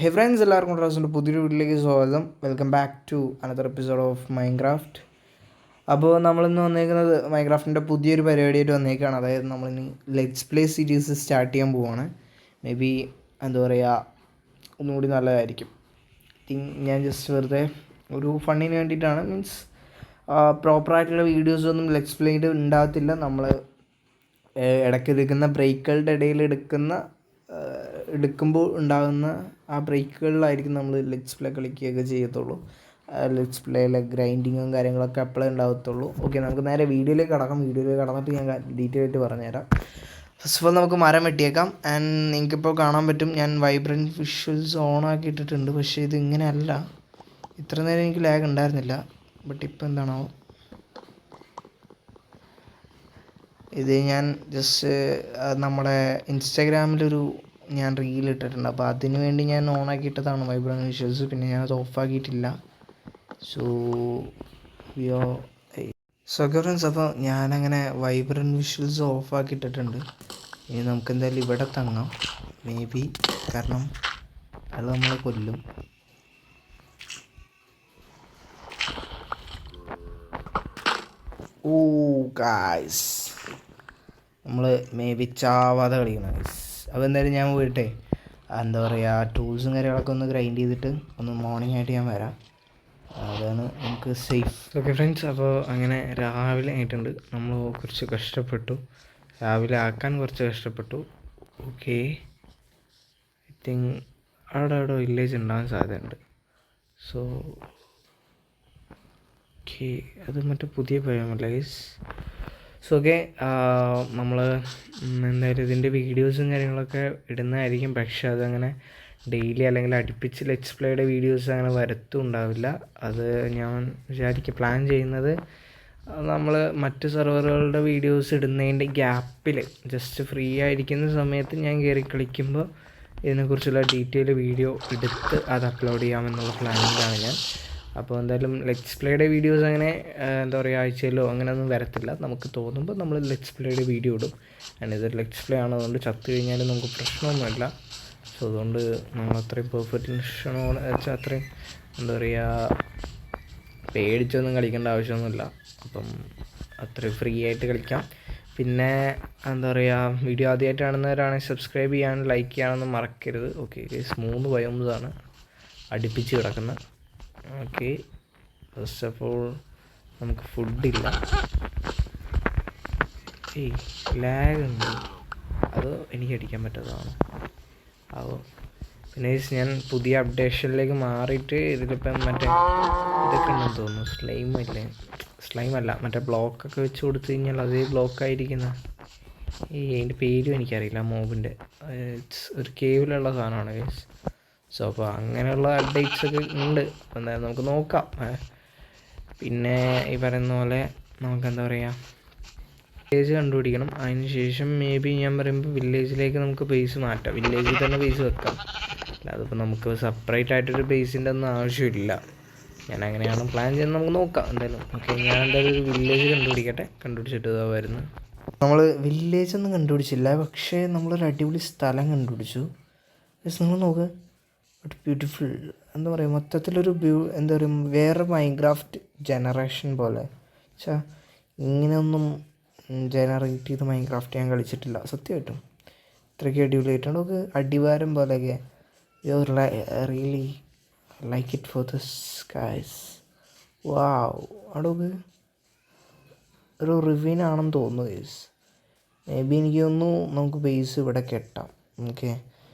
ഹേ friends, എല്ലാവർക്കും റോസിൻ്റെ പുതിയൊരു വീട്ടിലേക്ക് സ്വാഗതം. Welcome back to another episode of Minecraft. അപ്പോൾ നമ്മളിന്ന് വന്നേക്കുന്നത് മൈൻക്രാഫ്റ്റിൻ്റെ പുതിയൊരു പരിപാടിയായിട്ട് വന്നേക്കാണ്. അതായത് നമ്മളിനി ലെറ്റ്സ് പ്ലേ സീരീസ് സ്റ്റാർട്ട് ചെയ്യാൻ പോവാണ്. മേ ബി എന്താ പറയുക, ഒന്നുകൂടി നല്ലതായിരിക്കും. ഞാൻ ജസ്റ്റ് വെറുതെ ഒരു ഫണ്ണിന് വേണ്ടിയിട്ടാണ്. മീൻസ് പ്രോപ്പറായിട്ടുള്ള വീഡിയോസൊന്നും ലെറ്റ്സ് പ്ലേയിൽ ഉണ്ടാകത്തില്ല. നമ്മൾ ഇടയ്ക്ക് എടുക്കുന്ന ബ്രേക്കുകളുടെ ഇടയിൽ എടുക്കുമ്പോൾ ഉണ്ടാകുന്ന ആ ബ്രേക്കുകളിലായിരിക്കും നമ്മൾ ലെറ്റ്സ് പ്ലേ കളിക്കുകയൊക്കെ ചെയ്യത്തുള്ളൂ. ലെറ്റ്സ് പ്ലേയിലെ ഗ്രൈൻഡിങ്ങും കാര്യങ്ങളൊക്കെ അപ്പോഴേ ഉണ്ടാകത്തുള്ളൂ. ഓക്കെ, നമുക്ക് നേരെ വീഡിയോയിലേക്ക് കടന്നിട്ട് ഞാൻ ഡീറ്റെയിൽ ആയിട്ട് പറഞ്ഞുതരാം. ഫസ്റ്റ് ഓഫ് ഓൾ നമുക്ക് മരം വെട്ടിയേക്കാം. ആൻഡ് നിങ്ങൾക്കിപ്പോൾ കാണാൻ പറ്റും, ഞാൻ വൈബ്രൻറ്റ് വിഷ്വൽസ് ഓൺ ആക്കിയിട്ടിട്ടുണ്ട്. പക്ഷേ ഇത് ഇങ്ങനെയല്ല. ഇത്ര നേരം എനിക്ക് ലാഗ് ഉണ്ടായിരുന്നില്ല. ബട്ട് ഇപ്പോൾ എന്താണോ, ഇത് ഞാൻ ജസ്റ്റ് നമ്മുടെ ഇൻസ്റ്റാഗ്രാമിലൊരു ഞാൻ റീൽ ഇട്ടിട്ടുണ്ട്. അപ്പോൾ അതിന് വേണ്ടി ഞാൻ ഓൺ ആക്കിയിട്ടതാണ് വൈബ്രൻറ്റ് വിഷ്വൽസ്. പിന്നെ ഞാനത് ഓഫാക്കിയിട്ടില്ല. സോ ഫ്രണ്ട്സ്, അപ്പോൾ ഞാനങ്ങനെ വൈബ്രൻറ്റ് വിഷ്വൽസ് ഓഫാക്കിയിട്ടിട്ടുണ്ട്. ഇനി നമുക്ക് എന്തായാലും ഇവിടെ തങ്ങാം. മേ ബി, കാരണം അത് നമ്മളെ കൊല്ലും. ഓ ഗായ്സ്, നമ്മൾ മേ ബി ചാവാതെ കളിക്കണം ഗൈസ്. അപ്പോൾ എന്തായാലും ഞാൻ പോയിട്ടെ എന്താ പറയുക, ടൂൾസും കാര്യങ്ങളൊക്കെ ഒന്ന് ഗ്രൈൻഡ് ചെയ്തിട്ട് ഒന്ന് മോർണിംഗ് ആയിട്ട് ഞാൻ വരാം. അതാണ് നമുക്ക് സേഫ്. ഓക്കെ ഫ്രണ്ട്സ്, അപ്പോൾ അങ്ങനെ രാവിലെ ആയിട്ടുണ്ട്. നമ്മൾ കുറച്ച് കഷ്ടപ്പെട്ടു, രാവിലെ ആക്കാൻ കുറച്ച് കഷ്ടപ്പെട്ടു. ഓക്കെ, ഐ തിങ്ക് അവിടെ വില്ലേജ് ഉണ്ടാകാൻ സാധ്യതയുണ്ട്. സോ ഓക്കെ, അത് മറ്റേ പുതിയ ഭയമല്ല ഗൈസ്. സോ ഓക്കെ, നമ്മൾ എന്തായാലും ഇതിൻ്റെ വീഡിയോസും കാര്യങ്ങളൊക്കെ ഇടുന്നതായിരിക്കും. പക്ഷേ അതങ്ങനെ ഡെയിലി അല്ലെങ്കിൽ അടുപ്പിച്ച് ലെറ്റ്സ് പ്ലേയുടെ വീഡിയോസ് അങ്ങനെ വരത്തും ഉണ്ടാവില്ല. അത് ഞാൻ പ്ലാൻ ചെയ്യുന്നത് നമ്മൾ മറ്റ് സെർവറുകളുടെ വീഡിയോസ് ഇടുന്നതിൻ്റെ ഗ്യാപ്പിൽ ജസ്റ്റ് ഫ്രീ ആയിരിക്കുന്ന സമയത്ത് ഞാൻ കയറി കളിക്കുമ്പോൾ ഇതിനെക്കുറിച്ചുള്ള ഡീറ്റെയിൽ വീഡിയോ എടുത്ത് അത് അപ്ലോഡ് ചെയ്യാമെന്നുള്ള പ്ലാനിങ്ങിലാണ് ഞാൻ. അപ്പോൾ എന്തായാലും ലെറ്റ്സ് പ്ലേയുടെ വീഡിയോസ് അങ്ങനെ എന്താ പറയുക, ആഴ്ചയിലോ അങ്ങനെയൊന്നും വരത്തില്ല. നമുക്ക് തോന്നുമ്പോൾ നമ്മൾ ലെറ്റ്സ് പ്ലേയുടെ വീഡിയോ ഇടും. ആൻഡ് ഇത് ലെറ്റ്സ് പ്ലേ ആണ്, അതുകൊണ്ട് ചത്തു കഴിഞ്ഞാലും നമുക്ക് പ്രശ്നമൊന്നുമില്ല. സോ അതുകൊണ്ട് നമ്മൾ അത്രയും പെർഫെക്ഷനോടെ വെച്ചാൽ അത്രയും എന്താ പറയുക, പേടിച്ചൊന്നും കളിക്കേണ്ട ആവശ്യമൊന്നുമില്ല. അപ്പം അത്രയും ഫ്രീ ആയിട്ട് കളിക്കാം. പിന്നെ എന്താ പറയുക, വീഡിയോ ആദ്യമായിട്ട് കാണുന്നവരാണെങ്കിൽ സബ്സ്ക്രൈബ് ചെയ്യാനും ലൈക്ക് ചെയ്യാനൊന്നും മറക്കരുത്. ഓക്കെ, 3 ബയോംസാണ് അടുപ്പിച്ച് കിടക്കുന്നത്. ഓക്കെ, ഫസ്റ്റ് ഓഫ് ഓൾ നമുക്ക് ഫുഡില്ല. ലാഗ് ഉണ്ട്, അത് എനിക്ക് അടിക്കാൻ പറ്റാത്തതാണ്. അപ്പോൾ പിന്നെ ഞാൻ പുതിയ അപ്ഡേഷനിലേക്ക് മാറിയിട്ട് ഇതിലിപ്പം മറ്റേ ഇതൊക്കെ ഉണ്ടെന്ന് തോന്നുന്നു. സ്ലൈമല്ല, മറ്റേ ബ്ലോക്കൊക്കെ വെച്ച് കൊടുത്തു കഴിഞ്ഞാൽ അതേ ബ്ലോക്കായിരിക്കുന്ന അതിൻ്റെ പേരും എനിക്കറിയില്ല. മോബിൻ്റെ ഒരു കേവിലുള്ള സാധനമാണ് ഗൈസ്. സോ അപ്പോൾ അങ്ങനെയുള്ള അപ്ഡേറ്റ്സൊക്കെ ഉണ്ട്. എന്തായാലും നമുക്ക് നോക്കാം. പിന്നെ ഈ പറയുന്ന പോലെ നമുക്ക് എന്താ പറയുക, വില്ലേജ് കണ്ടുപിടിക്കണം. അതിന് ശേഷം മേ ബി ഞാൻ പറയുമ്പോൾ വില്ലേജിലേക്ക് നമുക്ക് ബേസ് മാറ്റാം. വില്ലേജിൽ തന്നെ ബേസ് വെക്കാം. അല്ല, അതിപ്പോൾ നമുക്ക് സെപ്പറേറ്റ് ആയിട്ടൊരു ബേസിൻ്റെ ഒന്നും ആവശ്യമില്ല. ഞാൻ അങ്ങനെയാണ് പ്ലാൻ ചെയ്യുന്നത്. നമുക്ക് നോക്കാം എന്തായാലും. ഓക്കെ, ഞാൻ എന്തായാലും ഒരു വില്ലേജ് കണ്ടുപിടിച്ചിട്ട് ഇതാ വരുന്നത്. നമ്മൾ വില്ലേജൊന്നും കണ്ടുപിടിച്ചില്ല, പക്ഷേ നമ്മളൊരു അടിപൊളി സ്ഥലം കണ്ടുപിടിച്ചു. നിങ്ങൾ നോക്ക്, ബട്ട് ബ്യൂട്ടിഫുൾ. എന്താ പറയുക, മൊത്തത്തിലൊരു എന്താ പറയുക, വേറെ മൈൻക്രാഫ്റ്റ് ജനറേഷൻ പോലെ. വെച്ചാൽ ഇങ്ങനെയൊന്നും ജനറേറ്റ് ചെയ്ത് മൈൻക്രാഫ്റ്റ് ഞാൻ കളിച്ചിട്ടില്ല സത്യമായിട്ടും. ഇത്രയ്ക്ക് അടിപൊളിയായിട്ടുണ്ട്. നമുക്ക് അടിവാരം പോലെയൊക്കെ. You really like it for this guys. Wow, അവിടെ ഒരു റിവ്യൂനാണെന്ന് തോന്നുന്നു ഗൈസ്. മേ ബി എനിക്ക് തോന്നുന്നു നമുക്ക് ബേസ് ഇവിടെ കെട്ടാം. ഓക്കെ,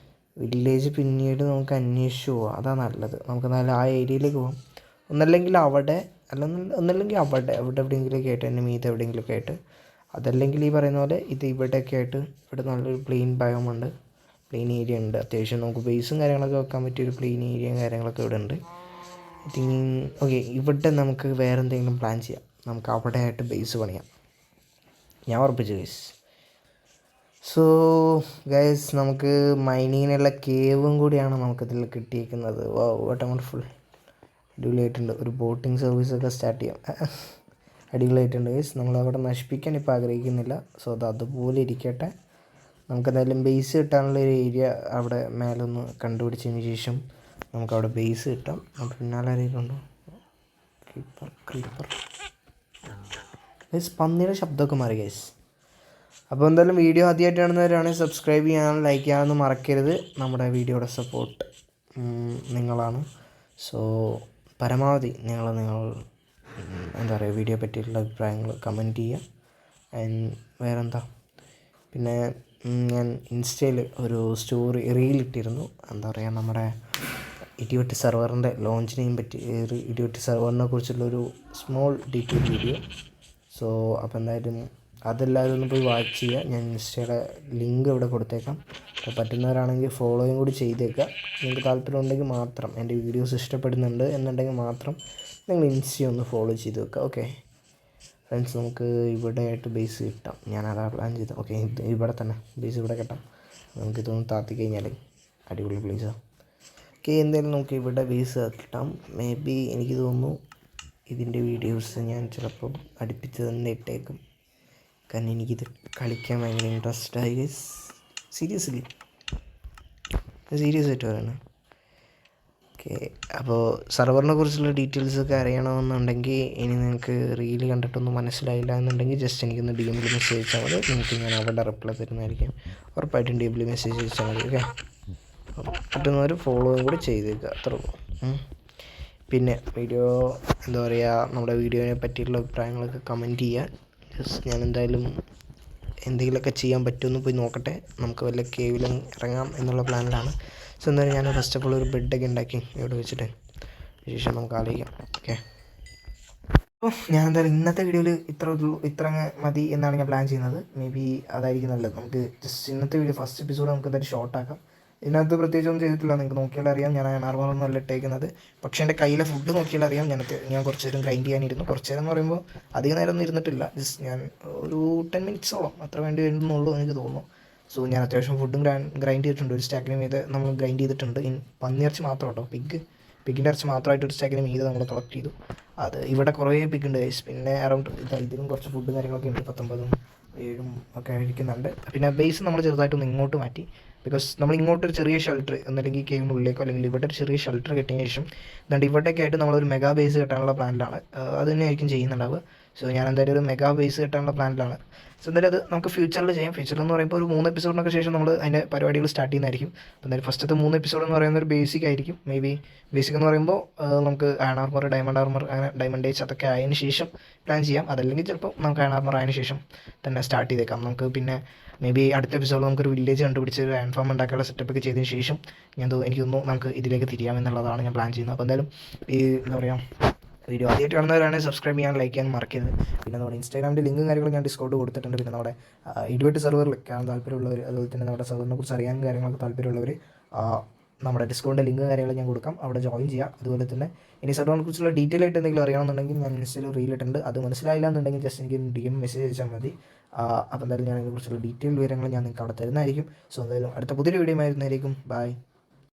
വില്ലേജ് പിന്നീട് നമുക്ക് അന്വേഷിച്ച് പോവാം, അതാണ് നല്ലത്. നമുക്ക് നല്ല ആ ഏരിയയിലേക്ക് പോകാം. ഒന്നല്ലെങ്കിൽ അവിടെ എവിടെയെങ്കിലുമൊക്കെ ആയിട്ട്, എൻ്റെ മീത് എവിടെയെങ്കിലുമൊക്കെ ആയിട്ട്. അതല്ലെങ്കിൽ ഈ പറയുന്ന പോലെ ഇത് ഇവിടെയൊക്കെ ആയിട്ട്. ഇവിടെ നല്ലൊരു പ്ലെയിൻ ബയോമുണ്ട്, പ്ലെയിൻ ഏരിയ ഉണ്ട്. അത്യാവശ്യം നമുക്ക് ബേസും കാര്യങ്ങളൊക്കെ വെക്കാൻ പറ്റിയൊരു പ്ലെയിൻ ഏരിയയും കാര്യങ്ങളൊക്കെ ഇവിടെ ഉണ്ട്. ഐ തിങ്ക് ഓക്കെ, ഇവിടെ നമുക്ക് വേറെ എന്തെങ്കിലും പ്ലാൻ ചെയ്യാം. നമുക്ക് അവിടെ ആയിട്ട് ബേസ് പണിയാം, ഞാൻ ഉറപ്പിച്ചു ഗൈസ്. സോ ഗൈസ്, നമുക്ക് മൈനിങ്ങിനുള്ള കേവും കൂടിയാണ് നമുക്കിതിൽ കിട്ടിയിരിക്കുന്നത്. What A wonderful. അടിപൊളിയായിട്ടുണ്ട്. ഒരു ബോട്ടിംഗ് സർവീസൊക്കെ സ്റ്റാർട്ട് ചെയ്യാം. അടിപൊളിയായിട്ടുണ്ട് ഗൈസ്. നമ്മളവിടെ നശിപ്പിക്കാൻ ഇപ്പോൾ ആഗ്രഹിക്കുന്നില്ല. സോ അത് അതുപോലെ ഇരിക്കട്ടെ. നമുക്കെന്തായാലും ബേസ് കിട്ടാനുള്ള ഒരു ഏരിയ അവിടെ മേലൊന്ന് കണ്ടുപിടിച്ചതിന് ശേഷം നമുക്കവിടെ ബേസ് കിട്ടാം. അപ്പോൾ പിന്നാലെ ആരെയൊക്കെയുണ്ടോ? ക്രീപ്പർ ഗൈസ്, പന്നിയുടെ ശബ്ദമൊക്കെ മാറി ഗൈസ്. അപ്പോൾ എന്തായാലും വീഡിയോ ആദ്യമായിട്ട് കാണുന്നവരാണെങ്കിൽ സബ്സ്ക്രൈബ് ചെയ്യാനും ലൈക്ക് ചെയ്യാനൊന്നും മറക്കരുത്. നമ്മുടെ വീഡിയോയുടെ സപ്പോർട്ട് നിങ്ങളാണ്. സോ പരമാവധി നിങ്ങൾ എന്താ പറയുക, വീഡിയോ പറ്റിയിട്ടുള്ള അഭിപ്രായങ്ങൾ കമൻറ്റ് ചെയ്യുക. വേറെന്താ, പിന്നെ ഞാൻ ഇൻസ്റ്റയിൽ ഒരു റീൽ ഇട്ടിരുന്നു. എന്താ പറയുക, നമ്മുടെ ഇടിവെട്ടി സെർവറിൻ്റെ ലോഞ്ചിനെയും പറ്റി, ഇടിവെട്ടി സെർവറിനെ കുറിച്ചുള്ളൊരു സ്മോൾ ഡീറ്റെയിൽ വീഡിയോ. സോ അപ്പോൾ എന്തായാലും അതെല്ലാവരും ഒന്ന് പോയി വാച്ച് ചെയ്യുക. ഞാൻ ഇൻസ്റ്റയുടെ ലിങ്ക് ഇവിടെ കൊടുത്തേക്കാം. അപ്പോൾ പറ്റുന്നവരാണെങ്കിൽ ഫോളോയും കൂടി ചെയ്തേക്കുക. നിങ്ങൾക്ക് താല്പര്യം ഉണ്ടെങ്കിൽ മാത്രം, എൻ്റെ വീഡിയോസ് ഇഷ്ടപ്പെടുന്നുണ്ട് എന്നുണ്ടെങ്കിൽ മാത്രം നിങ്ങൾ ഇൻസ്റ്റ ഒന്ന് ഫോളോ ചെയ്ത് വെക്കുക. ഓക്കെ ഫ്രണ്ട്സ്, നമുക്ക് ഇവിടെ ആയിട്ട് ബേസ് കിട്ടാം. ഞാനതാ പ്ലാൻ ചെയ്തത്. ഓക്കെ, ഇവിടെ തന്നെ ബേസ് ഇവിടെ കിട്ടാം. നമുക്കിതൊന്ന് താത്തി കഴിഞ്ഞാൽ അടിപൊളി പ്ലേസാണ്. ഓക്കെ, എന്തായാലും നമുക്ക് ഇവിടെ ബേസ് കിട്ടാം. മേ ബി എനിക്ക് തോന്നുന്നു ഇതിൻ്റെ വീഡിയോസ് ഞാൻ ചിലപ്പം അടുപ്പിച്ച് തന്നെ ഇട്ടേക്കും. കാരണം എനിക്കിത് കളിക്കാൻ ഭയങ്കര ഇൻട്രസ്റ്റ് ആയി ഗൈസ്. സീരിയസ് ആയിട്ട് പറയണേ. ഓക്കെ, അപ്പോൾ സെർവറിനെ കുറിച്ചുള്ള ഡീറ്റെയിൽസൊക്കെ അറിയണമെന്നുണ്ടെങ്കിൽ ഇനി നിങ്ങൾക്ക് റീൽ കണ്ടിട്ടൊന്നും മനസ്സിലായില്ല എന്നുണ്ടെങ്കിൽ ജസ്റ്റ് എനിക്കൊന്ന് DM മെസ്സേജ് അയച്ചാൽ മതി. നിങ്ങൾക്ക് ഞാൻ അവിടെ റിപ്ലൈ തരുന്നതായിരിക്കും. ഉറപ്പായിട്ടും DM മെസ്സേജ് അയച്ചാൽ മതി. ഓക്കെ, പറ്റുന്നവർ ഫോളോയും കൂടി ചെയ്തേക്കുക. അത്രേ ഉള്ളൂ. പിന്നെ വീഡിയോ എന്താ പറയുക, നമ്മുടെ വീഡിയോനെ പറ്റിയിട്ടുള്ള അഭിപ്രായങ്ങളൊക്കെ കമൻറ്റ് ചെയ്യുക. ഞാൻ എന്തായാലും എന്തെങ്കിലുമൊക്കെ ചെയ്യാൻ പറ്റുമെന്ന് പോയി നോക്കട്ടെ. നമുക്ക് വല്ല കേവിലും ഇറങ്ങാം എന്നുള്ള പ്ലാനിലാണ്. സോ എന്തായാലും ഞാൻ ഫസ്റ്റ് ഓഫ് ഓൾ ഒരു ബെഡൊക്കെ ഉണ്ടാക്കി ഇവിടെ വെച്ചിട്ട് ശേഷം നമുക്ക് ആലോചിക്കാം. ഓക്കെ, അപ്പോൾ ഞാൻ എന്തായാലും ഇന്നത്തെ വീഡിയോയിൽ ഇത്ര മതി എന്നാണ് ഞാൻ പ്ലാൻ ചെയ്യുന്നത്. മേ ബി അതായിരിക്കും നല്ലത്. നമുക്ക് ജസ്റ്റ് ഇന്നത്തെ വീഡിയോ ഫസ്റ്റ് എപ്പിസോഡ് നമുക്ക് എന്തായാലും ഷോർട്ടാക്കാം. ഇതിനകത്ത് പ്രത്യേകിച്ചൊന്നും ചെയ്തിട്ടില്ല. നിങ്ങൾക്ക് നോക്കിയാൽ അറിയാം ഞാൻ അയണാർമറൊന്നും അല്ല ഇട്ടേക്കുന്നത്. പക്ഷേ എൻ്റെ കയ്യിലെ ഫുഡ് നോക്കിയാൽ അറിയാം ഞാൻ കുറച്ച് നേരം ഗ്രൈൻഡ് ചെയ്യാനിരുന്നു. കുറച്ച് നേരം എന്ന് പറയുമ്പോൾ അധികം നേരം ഒന്നും ഇരുന്നിട്ടില്ല. ജസ്റ്റ് ഞാൻ ഒരു 10 മിനിറ്റ്സോളം അത്ര വേണ്ടി വരുന്നുള്ളൂ എനിക്ക് തോന്നുന്നു. സോ ഞാൻ അത്യാവശ്യം ഫുഡും ഗ്രൈൻഡ് ചെയ്തിട്ടുണ്ട്. ഒരു സ്റ്റാക്കിന് മീതെ നമ്മൾ ഗ്രൈൻഡ് ചെയ്തിട്ടുണ്ട്. പന്നിയിറച്ചി മാത്രം കേട്ടോ, പിഗിൻ്റെ ഇറച്ചി മാത്രമായിട്ട് ഒരു സ്റ്റാക്കിന് മീതെ നമ്മൾ കളക്ട് ചെയ്തു. അത് ഇവിടെ കുറേ പിഗ് ഉണ്ട് ഗൈസ്. പിന്നെ അറൗണ്ട് ഇതിലും കുറച്ച് ഫുഡും കാര്യങ്ങളൊക്കെ ഉണ്ട്. 19ഉം 7ഉം ഒക്കെ കഴിക്കുന്നുണ്ട്. പിന്നെ ബേസ് നമ്മൾ ചെറുതായിട്ടൊന്ന് ഇങ്ങോട്ട് മാറ്റി. ബിക്കോസ് നമ്മൾ ഇങ്ങോട്ടൊരു ചെറിയ ഷെൽട്ടർ എന്നല്ലെങ്കിൽ കേവിനുള്ളിലേക്കോ അല്ലെങ്കിൽ ഇവിടെ ഒരു ചെറിയ ഷെൽട്ടർ കെട്ടിയതിന് ശേഷം അതുകൊണ്ട് ഇവിടേക്ക് ആയിട്ട് നമ്മളൊരു മെഗാ ബേസ് കെട്ടാനുള്ള പ്ലാനിലാണ്. അത് തന്നെയായിരിക്കും ചെയ്യുന്നുണ്ടാവുക. സോ ഞാൻ എന്തായാലും ഒരു മെഗാ ബേസ് കെട്ടാനുള്ള പ്ലാനിലാണ്. സോ എന്തായാലും അത് നമുക്ക് ഫ്യൂച്ചറിൽ ചെയ്യാം. ഫ്യൂച്ചറിൽ എന്ന് പറയുമ്പോൾ ഒരു 3 എപ്പിസോഡിനൊക്കെ ശേഷം നമ്മൾ അതിൻ്റെ പരിപാടികൾ സ്റ്റാർട്ട് ചെയ്യുന്നതായിരിക്കും. അപ്പോൾ എന്തായാലും ഫസ്റ്റത്തെ 3 എപ്പിസോഡ് എന്ന് പറയുന്ന ഒരു ബേസിക് ആയിരിക്കും. മേ ബി ബേസിക് എന്ന് പറയുമ്പോൾ നമുക്ക് അയൺ ആർമർ, ഡയമണ്ട് ആർമർ, അങ്ങനെ ഡയമണ്ട് ഏജ് അതൊക്കെ ആയതിനു ശേഷം പ്ലാൻ ചെയ്യാം. അതല്ലെങ്കിൽ ചിലപ്പോൾ നമുക്ക് അയൺ ആർമർ ആയതിനു ശേഷം തന്നെ സ്റ്റാർട്ട് ചെയ്തേക്കാം. നമുക്ക് പിന്നെ മേ ബി അടുത്ത എപ്പിസോഡിൽ നമുക്കൊരു വില്ലേജ് കണ്ടുപിടിച്ച് ഒരു അയൺ ഫാം ഉണ്ടാക്കാനുള്ള സെറ്റപ്പൊക്കെ ചെയ്തതിന് ശേഷം എനിക്ക് തോന്നുന്നു നമുക്ക് ഇതിലേക്ക് തിരിയാമെന്നുള്ളതാണ് ഞാൻ പ്ലാൻ ചെയ്യുന്നത്. അപ്പോൾ എന്തായാലും ഈ എന്താ പറയുക, വീഡിയോ ആദ്യമായിട്ട് കാണുന്നവരാണെങ്കിൽ സബ്സ്ക്രൈബ് ചെയ്യാൻ, ലൈക്ക് ചെയ്യാൻ മറക്കരുത്. പിന്നെ നമ്മുടെ ഇൻസ്റ്റാഗ്രാമിൻ്റെ ലിങ്കും കാര്യങ്ങളും ഞാൻ ഡിസ്കൗണ്ട് കൊടുത്തിട്ടുണ്ട്. പിന്നെ നമ്മുടെ ഇടിവെട്ട് സെർവറിൽ കാണാൻ താല്പര്യമുള്ളവർ, അതുപോലെ തന്നെ നമ്മുടെ സെർവറിനെ കുറിച്ച് അറിയാൻ കാര്യങ്ങളൊക്കെ താല്പര്യമുള്ളവർ നമ്മുടെ ഡിസ്കൗണ്ടിൻ്റെ ലിങ്ക് കാര്യങ്ങൾ ഞാൻ കൊടുക്കാം, അവിടെ ജോയിൻ ചെയ്യാം. അതുപോലെ തന്നെ ഇനി സെർവറിനെ കുറിച്ചുള്ള ഡീറ്റെയിൽ ആയിട്ട് എന്തെങ്കിലും അറിയണമെന്നുണ്ടെങ്കിൽ ഞാൻ ഇൻസ്റ്റയിൽ റീൽ ഇട്ടുണ്ട്. അത് മനസ്സിലായില്ല എന്നുണ്ടെങ്കിൽ ജസ്റ്റ് എനിക്ക് DM മെസ്സേജ് അയച്ചാൽ മതി. അപ്പോൾ എന്തായാലും ഞാൻ അതിനെക്കുറിച്ചുള്ള ഡീറ്റെയിൽ വിവരങ്ങൾ ഞാൻ നിങ്ങൾക്ക് അവിടെ തരുന്നതായിരിക്കും. സോ എന്തായാലും അടുത്ത പുതിയൊരു വീഡിയോ ആയിരുന്നായിരിക്കും. ബൈ.